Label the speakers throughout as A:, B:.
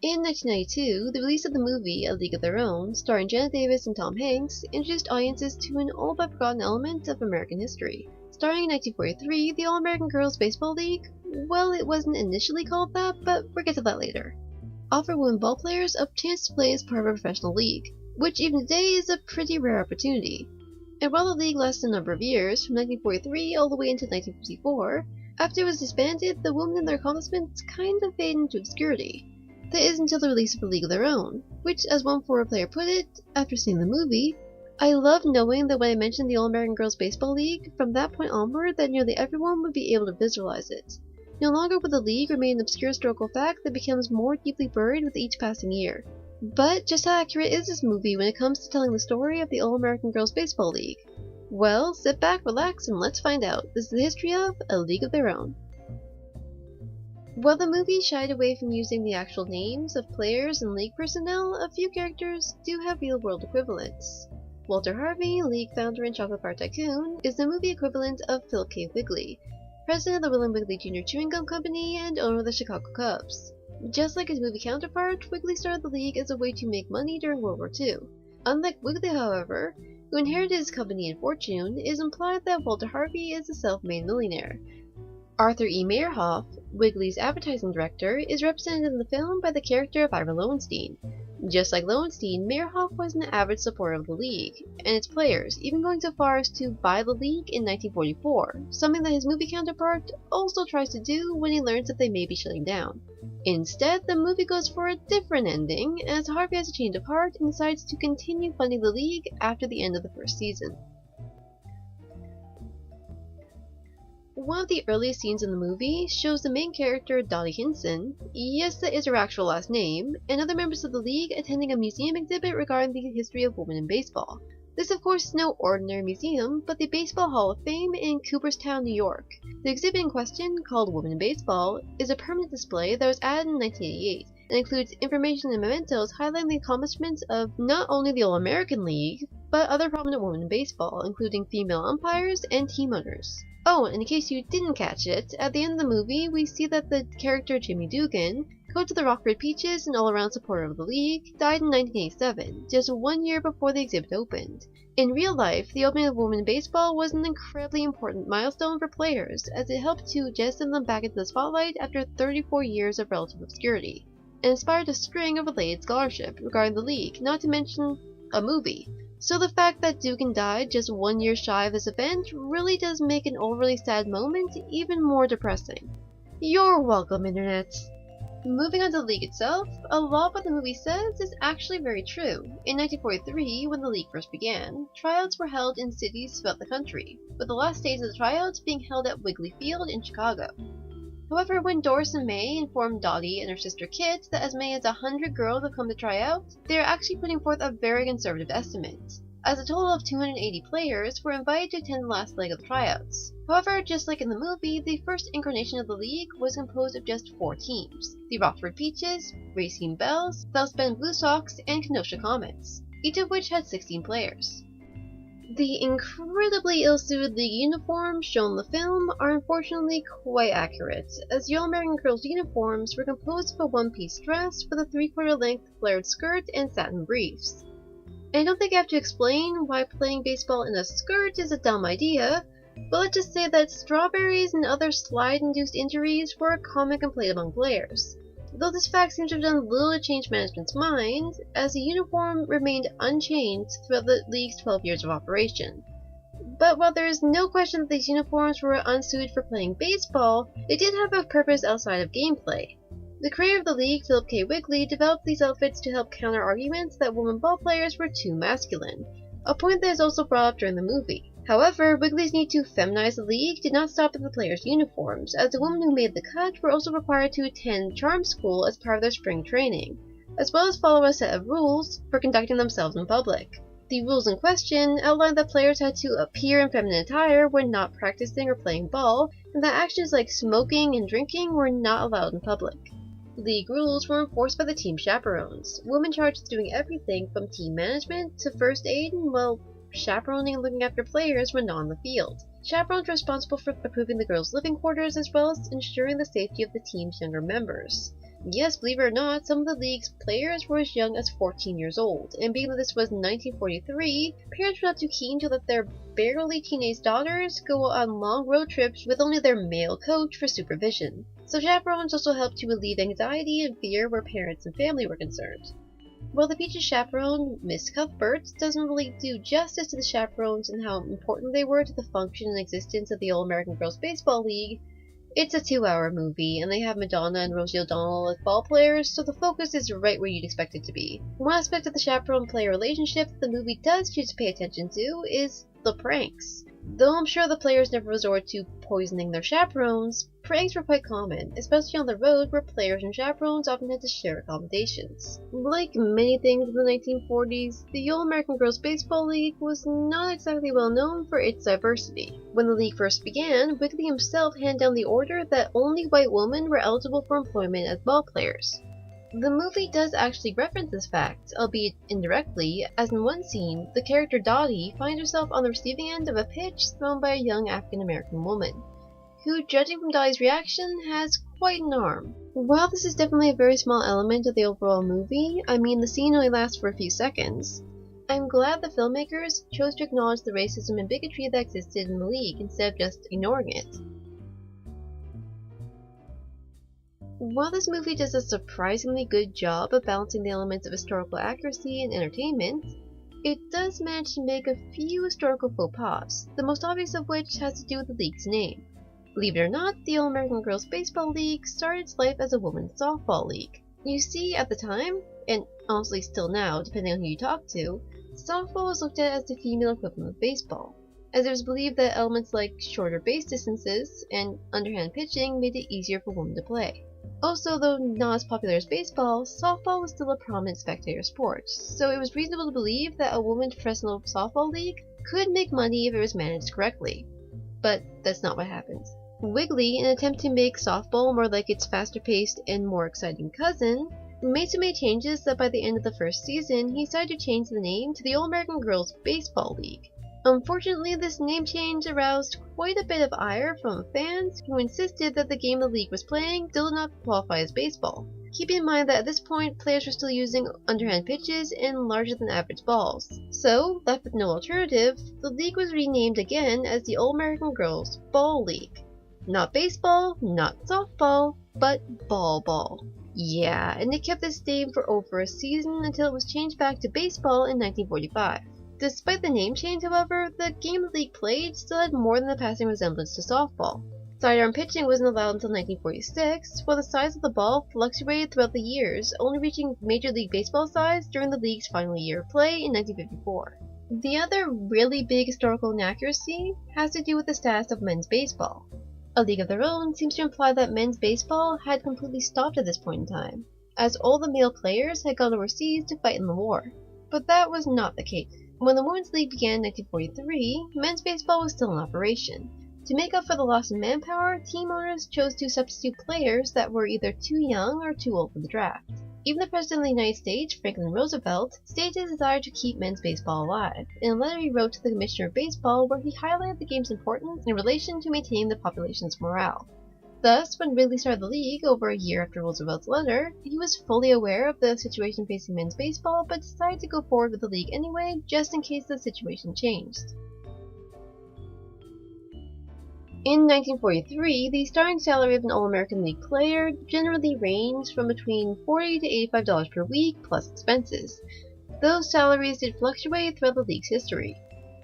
A: In 1992, the release of the movie A League of Their Own, starring Janet Davis and Tom Hanks, introduced audiences to an all-but-forgotten element of American history. Starring in 1943, the All-American Girls Baseball League, well, it wasn't initially called that, but we'll get to that later, offered women ball players a chance to play as part of a professional league, which even today is a pretty rare opportunity. And while the league lasted a number of years, from 1943 all the way into 1954, after it was disbanded, the women and their accomplishments kind of faded into obscurity. That is until the release of A League of Their Own, which, as one former player put it, after seeing the movie, "I love knowing that when I mentioned the All-American Girls Baseball League, from that point onward that nearly everyone would be able to visualize it. No longer would the league remain an obscure historical fact that becomes more deeply buried with each passing year." But just how accurate is this movie when it comes to telling the story of the All-American Girls Baseball League? Well, sit back, relax, and let's find out. This is the history of A League of Their Own. While the movie shied away from using the actual names of players and league personnel, a few characters do have real-world equivalents. Walter Harvey, league founder and chocolate bar tycoon, is the movie equivalent of Philip K. Wiggly, president of the William Wiggly Jr. Chewing Gum Company and owner of the Chicago Cubs. Just like his movie counterpart, Wiggly started the league as a way to make money during World War II. Unlike Wiggly, however, who inherited his company and fortune, it is implied that Walter Harvey is a self-made millionaire. Arthur E. Meyerhoff, Wiggly's advertising director, is represented in the film by the character of Ira Lowenstein. Just like Lowenstein, Meyerhoff was an avid supporter of the league and its players, even going so far as to buy the league in 1944, something that his movie counterpart also tries to do when he learns that they may be shutting down. Instead, the movie goes for a different ending, as Harvey has a change of heart and decides to continue funding the league after the end of the first season. One of the earliest scenes in the movie shows the main character, Dottie Hinson, yes, that is her actual last name, and other members of the league attending a museum exhibit regarding the history of women in baseball. This, of course, is no ordinary museum, but the Baseball Hall of Fame in Cooperstown, New York. The exhibit in question, called Women in Baseball, is a permanent display that was added in 1988 and includes information and mementos highlighting the accomplishments of not only the All-American League, but other prominent women in baseball, including female umpires and team owners. Oh, and in case you didn't catch it, at the end of the movie, we see that the character Jimmy Dugan, coach of the Rockford Peaches and all-around supporter of the league, died in 1987, just 1 year before the exhibit opened. In real life, the opening of Women in Baseball was an incredibly important milestone for players, as it helped to jettison them back into the spotlight after 34 years of relative obscurity, and inspired a string of related scholarship regarding the league, not to mention a movie. So the fact that Dugan died just 1 year shy of this event really does make an overly sad moment even more depressing. You're welcome, Internet! Moving on to the league itself, a lot of what the movie says is actually very true. In 1943, when the league first began, tryouts were held in cities throughout the country, with the last stage of the tryouts being held at Wrigley Field in Chicago. However, when Doris and May informed Dottie and her sister Kit that as many as 100 girls have come to try out, they are actually putting forth a very conservative estimate, as a total of 280 players were invited to attend the last leg of the tryouts. However, just like in the movie, the first incarnation of the league was composed of just 4 teams: the Rockford Peaches, Racine Bells, South Bend Blue Sox, and Kenosha Comets, each of which had 16 players. The incredibly ill-suited league uniforms shown in the film are unfortunately quite accurate, as the All-American Girls uniforms were composed of a one-piece dress with a 3/4 length flared skirt and satin briefs. And I don't think I have to explain why playing baseball in a skirt is a dumb idea, but let's just say that strawberries and other slide-induced injuries were a common complaint among players. Though this fact seems to have done little to change management's mind, as the uniform remained unchanged throughout the league's 12 years of operation. But while there is no question that these uniforms were unsuited for playing baseball, they did have a purpose outside of gameplay. The creator of the league, Philip K. Wiggly, developed these outfits to help counter arguments that women ball players were too masculine, a point that is also brought up during the movie. However, Wiggly's need to feminize the league did not stop at the players' uniforms, as the women who made the cut were also required to attend charm school as part of their spring training, as well as follow a set of rules for conducting themselves in public. The rules in question outlined that players had to appear in feminine attire when not practicing or playing ball, and that actions like smoking and drinking were not allowed in public. League rules were enforced by the team chaperones, women charged with doing everything from team management to first aid and, well, chaperoning and looking after players when not on the field. Chaperones were responsible for approving the girls' living quarters as well as ensuring the safety of the team's younger members. Yes, believe it or not, some of the league's players were as young as 14 years old, and being that this was 1943, parents were not too keen to let their barely teenage daughters go on long road trips with only their male coach for supervision. So chaperones also helped to relieve anxiety and fear where parents and family were concerned. While the featured chaperone, Miss Cuthbert, doesn't really do justice to the chaperones and how important they were to the function and existence of the All-American Girls Baseball League, it's a 2-hour movie, and they have Madonna and Rosie O'Donnell as ball players, so the focus is right where you'd expect it to be. One aspect of the chaperone-player relationship that the movie does choose to pay attention to is the pranks. Though I'm sure the players never resort to poisoning their chaperones, pranks were quite common, especially on the road where players and chaperones often had to share accommodations. Like many things in the 1940s, the All-American Girls Baseball League was not exactly well known for its diversity. When the league first began, Wiggly himself handed down the order that only white women were eligible for employment as ball players. The movie does actually reference this fact, albeit indirectly, as in one scene, the character Dottie finds herself on the receiving end of a pitch thrown by a young African-American woman, who, judging from Dottie's reaction, has quite an arm. While this is definitely a very small element of the overall movie, I mean the scene only lasts for a few seconds, I'm glad the filmmakers chose to acknowledge the racism and bigotry that existed in the league instead of just ignoring it. While this movie does a surprisingly good job of balancing the elements of historical accuracy and entertainment, it does manage to make a few historical faux pas, the most obvious of which has to do with the league's name. Believe it or not, the All-American Girls Baseball League started its life as a women's softball league. You see, at the time, and honestly still now, depending on who you talk to, softball was looked at as the female equivalent of baseball, as it was believed that elements like shorter base distances and underhand pitching made it easier for women to play. Also, though not as popular as baseball, softball was still a prominent spectator sport, so it was reasonable to believe that a women's professional softball league could make money if it was managed correctly. But that's not what happened. Wiggly, in an attempt to make softball more like its faster-paced and more exciting cousin, made so many changes that by the end of the first season, he decided to change the name to the All-American Girls Baseball League. Unfortunately, this name change aroused quite a bit of ire from fans who insisted that the game the league was playing still did not qualify as baseball. Keep in mind that at this point, players were still using underhand pitches and larger than average balls. So, left with no alternative, the league was renamed again as the All-American Girls Ball League. Not baseball, not softball, but ball. Yeah, and it kept this name for over a season until it was changed back to baseball in 1945. Despite the name change, however, the game the league played still had more than a passing resemblance to softball. Sidearm pitching wasn't allowed until 1946, while the size of the ball fluctuated throughout the years, only reaching Major League Baseball size during the league's final year of play in 1954. The other really big historical inaccuracy has to do with the status of men's baseball. A league of their own seems to imply that men's baseball had completely stopped at this point in time, as all the male players had gone overseas to fight in the war. But that was not the case. When the Women's League began in 1943, men's baseball was still in operation. To make up for the loss in manpower, team owners chose to substitute players that were either too young or too old for the draft. Even the President of the United States, Franklin Roosevelt, stated his desire to keep men's baseball alive, in a letter he wrote to the Commissioner of Baseball where he highlighted the game's importance in relation to maintaining the population's morale. Thus, when Wrigley started the league over a year after Roosevelt's letter, he was fully aware of the situation facing men's baseball, but decided to go forward with the league anyway, just in case the situation changed. In 1943, the starting salary of an All-American League player generally ranged from between $40 to $85 per week, plus expenses. Those salaries did fluctuate throughout the league's history.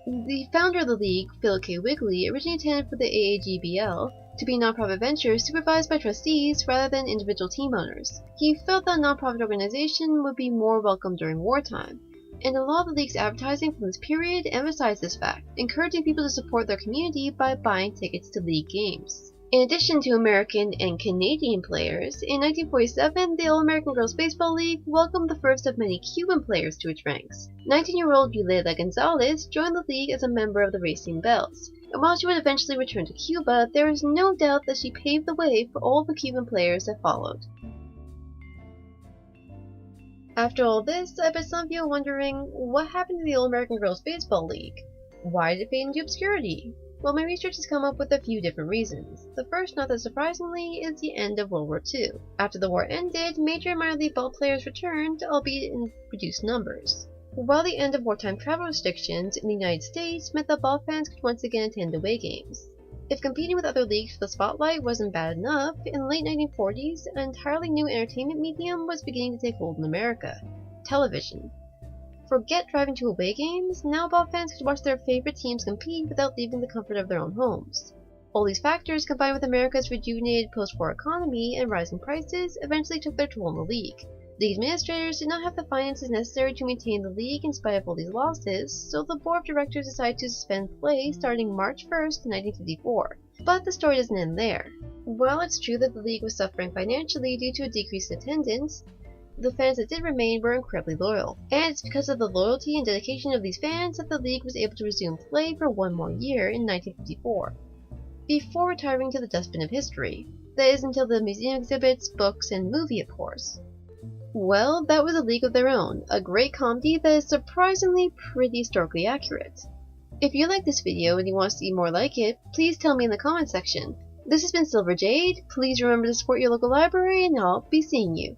A: The founder of the league, Phil K. Wiggly, originally intended for the AAGBL to be a nonprofit venture supervised by trustees rather than individual team owners. He felt that a nonprofit organization would be more welcome during wartime, and a lot of the league's advertising from this period emphasized this fact, encouraging people to support their community by buying tickets to league games. In addition to American and Canadian players, in 1947 the All-American Girls Baseball League welcomed the first of many Cuban players to its ranks. 19-year-old Yulela Gonzalez joined the league as a member of the Racing Bells, and while she would eventually return to Cuba, there is no doubt that she paved the way for all the Cuban players that followed. After all this, I bet some of you are wondering, what happened to the All-American Girls Baseball League? Why did it fade into obscurity? Well, my research has come up with a few different reasons. The first, not that surprisingly, is the end of World War II. After the war ended, major and minor league ball players returned, albeit in reduced numbers. While the end of wartime travel restrictions in the United States meant that ball fans could once again attend away games. If competing with other leagues for the spotlight wasn't bad enough, in the late 1940s, an entirely new entertainment medium was beginning to take hold in America: television. Forget driving to away games, now ball fans could watch their favorite teams compete without leaving the comfort of their own homes. All these factors, combined with America's rejuvenated post-war economy and rising prices, eventually took their toll on the league. League administrators did not have the finances necessary to maintain the league in spite of all these losses, so the board of directors decided to suspend play starting March 1st, 1954. But the story doesn't end there. While it's true that the league was suffering financially due to a decrease in attendance, the fans that did remain were incredibly loyal. And it's because of the loyalty and dedication of these fans that the league was able to resume play for one more year in 1954, before retiring to the dustbin of history. That is, until the museum exhibits, books, and movie, of course. Well, that was A League of Their Own, a great comedy that is surprisingly pretty historically accurate. If you like this video and you want to see more like it, please tell me in the comment section. This has been Silver Jade. Please remember to support your local library, and I'll be seeing you.